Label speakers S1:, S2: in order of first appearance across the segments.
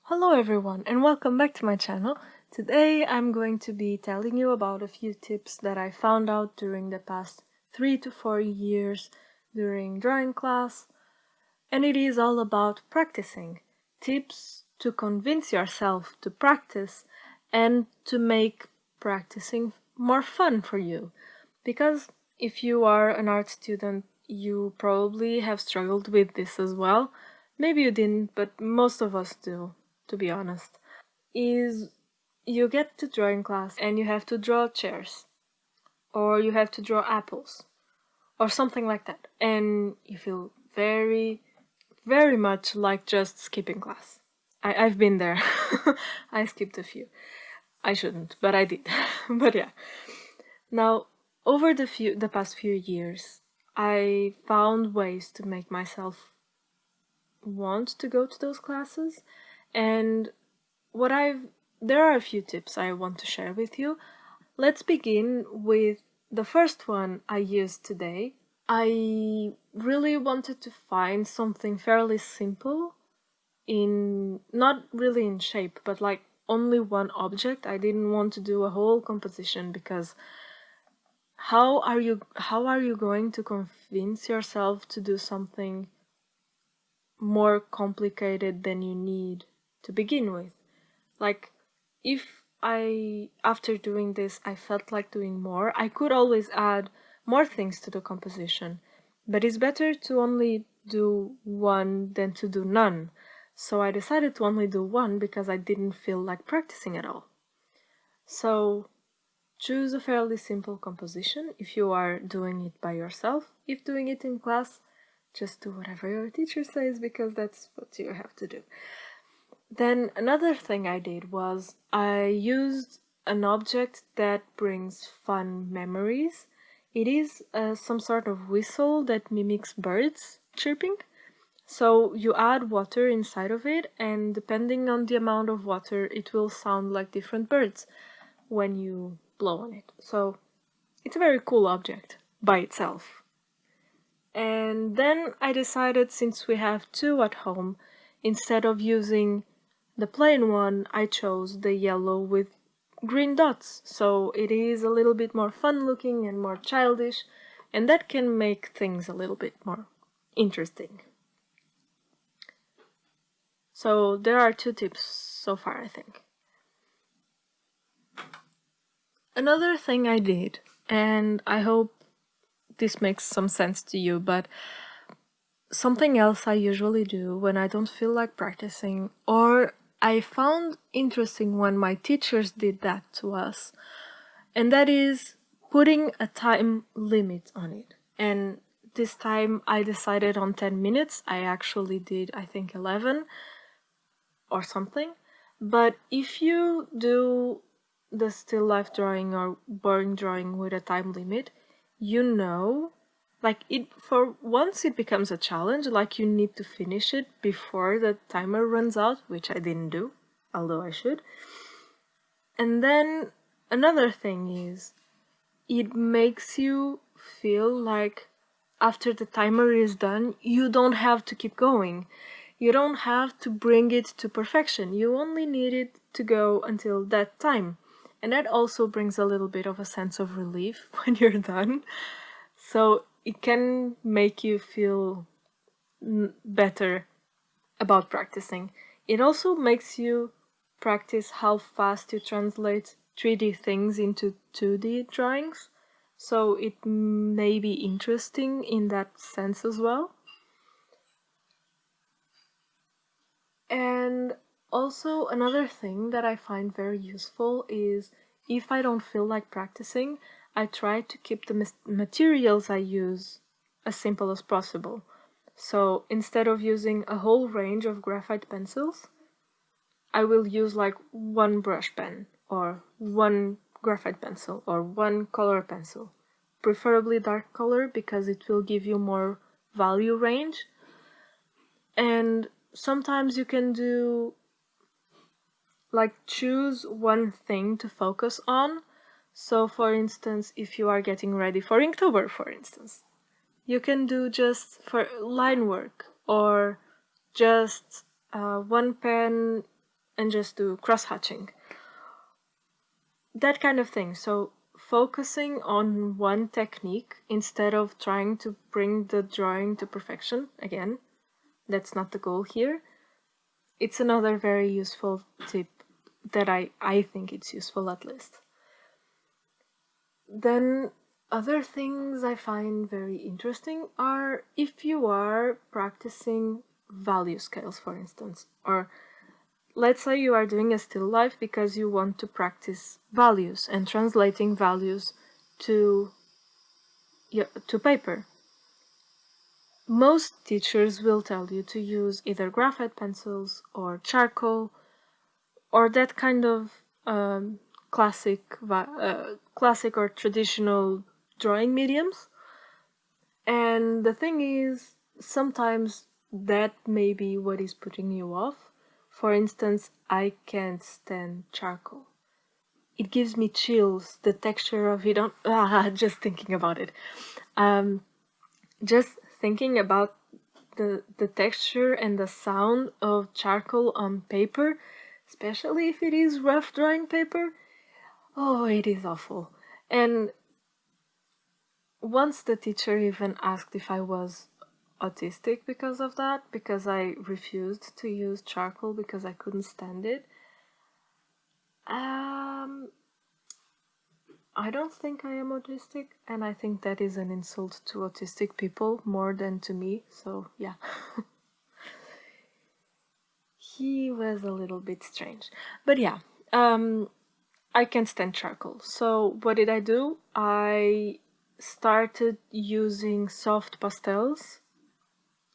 S1: Hello everyone and welcome back to my channel. Today I'm going to be telling you about a few tips that I found out during the past 3 to 4 years during drawing class, and it is all about practicing. Tips to convince yourself to practice and to make practicing more fun for you. Because if you are an art student, you probably have struggled with this as well. Maybe you didn't, but most of us do, to be honest. Is you get to drawing class and you have to draw chairs, or you have to draw apples, or something like that, and you feel very, very much like just skipping class. I've been there. I skipped a few. I shouldn't, but I did. But yeah. Now, over the past few years, I found ways to make myself want to go to those classes, and what I've there are a few tips I want to share with you. Let's begin with the first one I used today. I really wanted to find something fairly simple in not really in shape, but like only one object. I didn't want to do a whole composition because how are you going to convince yourself to do something more complicated than you need to begin with? Like, if after doing this I felt like doing more, I could always add more things to the composition, but it's better to only do one than to do none. So I decided to only do one because I didn't feel like practicing at all. So choose a fairly simple composition if you are doing it by yourself. If doing it in class, just do whatever your teacher says because that's what you have to do. Then another thing I did was I used an object that brings fun memories. It is some sort of whistle that mimics birds chirping. So you add water inside of it, and depending on the amount of water, it will sound like different birds when you blow on it. So it's a very cool object by itself. And then I decided, since we have two at home, instead of using the plain one, I chose the yellow with green dots. So it is a little bit more fun looking and more childish, and that can make things a little bit more interesting. So there are two tips so far, I think. Another thing I did, and I hope this makes some sense to you, but something else I usually do when I don't feel like practicing, or I found interesting when my teachers did that to us, and that is putting a time limit on it. And this time I decided on 10 minutes. I actually did, I think, 11 or something. But if you do the still life drawing or boring drawing with a time limit, you know, like, it for once it becomes a challenge, like you need to finish it before the timer runs out, which I didn't do, although I should. And then another thing is, it makes you feel like after the timer is done, you don't have to keep going. You don't have to bring it to perfection. You only need it to go until that time. And that also brings a little bit of a sense of relief when you're done. So it can make you feel better about practicing. It also makes you practice how fast you translate 3D things into 2D drawings. So it may be interesting in that sense as well. And also, another thing that I find very useful is, if I don't feel like practicing, I try to keep the materials I use as simple as possible. So instead of using a whole range of graphite pencils, I will use like one brush pen, or one graphite pencil, or one color pencil. Preferably dark color because it will give you more value range. And sometimes you can do, like, choose one thing to focus on. So for instance, if you are getting ready for Inktober, for instance, you can do just for line work, or just one pen and just do cross-hatching. That kind of thing. So focusing on one technique instead of trying to bring the drawing to perfection. Again, that's not the goal here. It's another very useful tip that I think it's useful, at least. Then other things I find very interesting are if you are practicing value scales, for instance, or let's say you are doing a still life because you want to practice values and translating values to paper. Most teachers will tell you to use either graphite pencils or charcoal or that kind of classic or traditional drawing mediums. And the thing is, sometimes that may be what is putting you off. For instance, I can't stand charcoal. It gives me chills, the texture of it just thinking about it. Just thinking about the texture and the sound of charcoal on paper, especially if it is rough drawing paper, oh, it is awful. And once the teacher even asked if I was autistic because of that, because I refused to use charcoal because I couldn't stand it. I don't think I am autistic, and I think that is an insult to autistic people more than to me, so yeah. He was a little bit strange. But yeah, I can't stand charcoal. So what did I do? I started using soft pastels,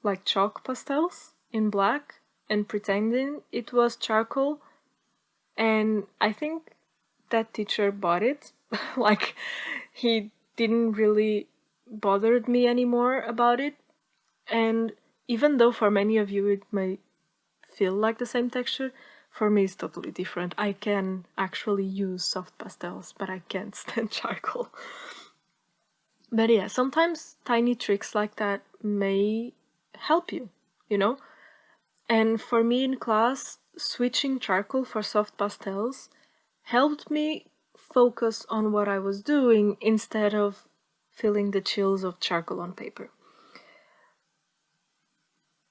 S1: like chalk pastels in black, and pretending it was charcoal. And I think that teacher bought it. Like, he didn't really bothered me anymore about it. And even though for many of you it may feel like the same texture, for me it's totally different. I can actually use soft pastels, but I can't stand charcoal. But yeah, sometimes tiny tricks like that may help you, you know? And for me in class, switching charcoal for soft pastels helped me focus on what I was doing instead of feeling the chills of charcoal on paper.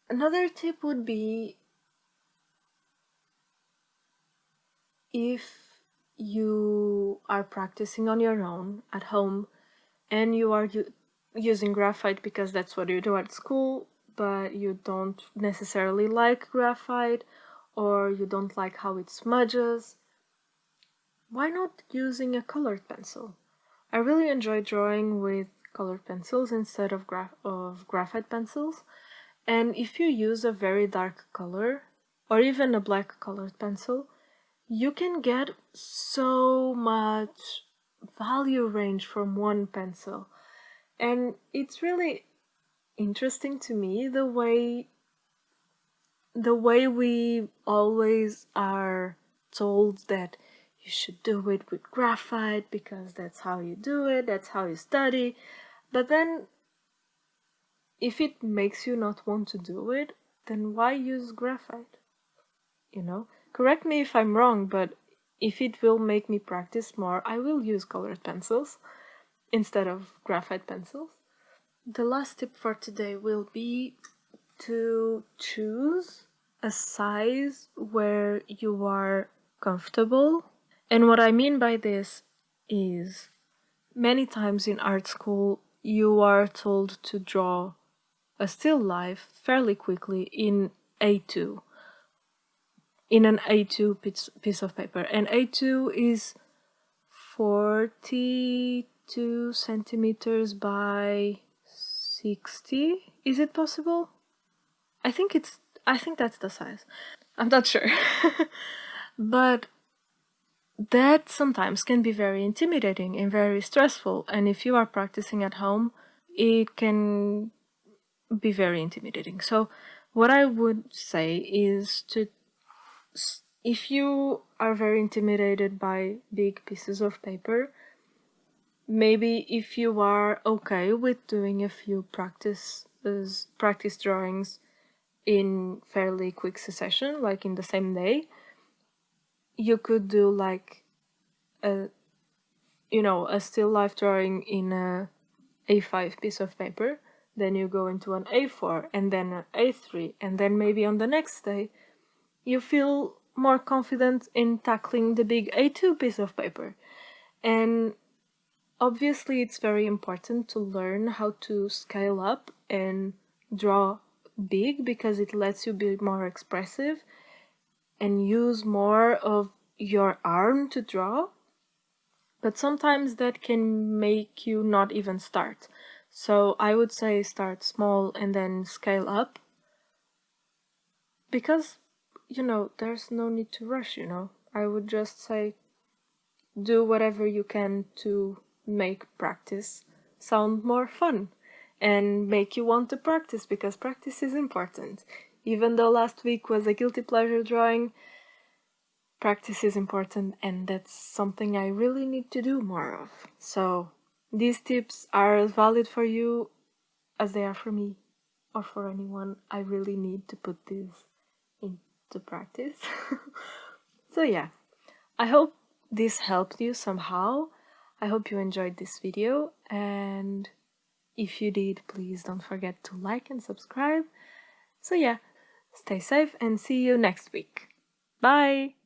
S1: Another tip would be, if you are practicing on your own at home and you are using graphite because that's what you do at school, but you don't necessarily like graphite or you don't like how it smudges, why not using a colored pencil? I really enjoy drawing with colored pencils instead of graphite pencils. And if you use a very dark color, or even a black colored pencil, you can get so much value range from one pencil. And it's really interesting to me the way we always are told that you should do it with graphite because that's how you do it, that's how you study. But then, if it makes you not want to do it, then why use graphite? You know? Correct me if I'm wrong, but if it will make me practice more, I will use colored pencils instead of graphite pencils. The last tip for today will be to choose a size where you are comfortable. And what I mean by this is, many times in art school you are told to draw a still life fairly quickly in A2, in an A2 piece of paper. And A2 is 42 centimeters by 60. Is it possible? I think that's the size. I'm not sure. But that sometimes can be very intimidating and very stressful, and if you are practicing at home, it can be very intimidating. So what I would say is to, if you are very intimidated by big pieces of paper, maybe if you are okay with doing a few practice drawings in fairly quick succession, like in the same day, you could do like a a still life drawing in a A5 piece of paper, then you go into an A4 and then an A3, and then maybe on the next day you feel more confident in tackling the big A2 piece of paper. And obviously it's very important to learn how to scale up and draw big, because it lets you be more expressive and use more of your arm to draw. But sometimes that can make you not even start. So I would say start small and then scale up, because there's no need to rush. I would just say do whatever you can to make practice sound more fun and make you want to practice, because practice is important. Even though last week was a guilty pleasure drawing, practice is important, and that's something I really need to do more of. So these tips are as valid for you as they are for me, or for anyone. I really need to put this into practice. So yeah, I hope this helped you somehow. I hope you enjoyed this video, and if you did, please don't forget to like and subscribe. So yeah, stay safe and see you next week. Bye!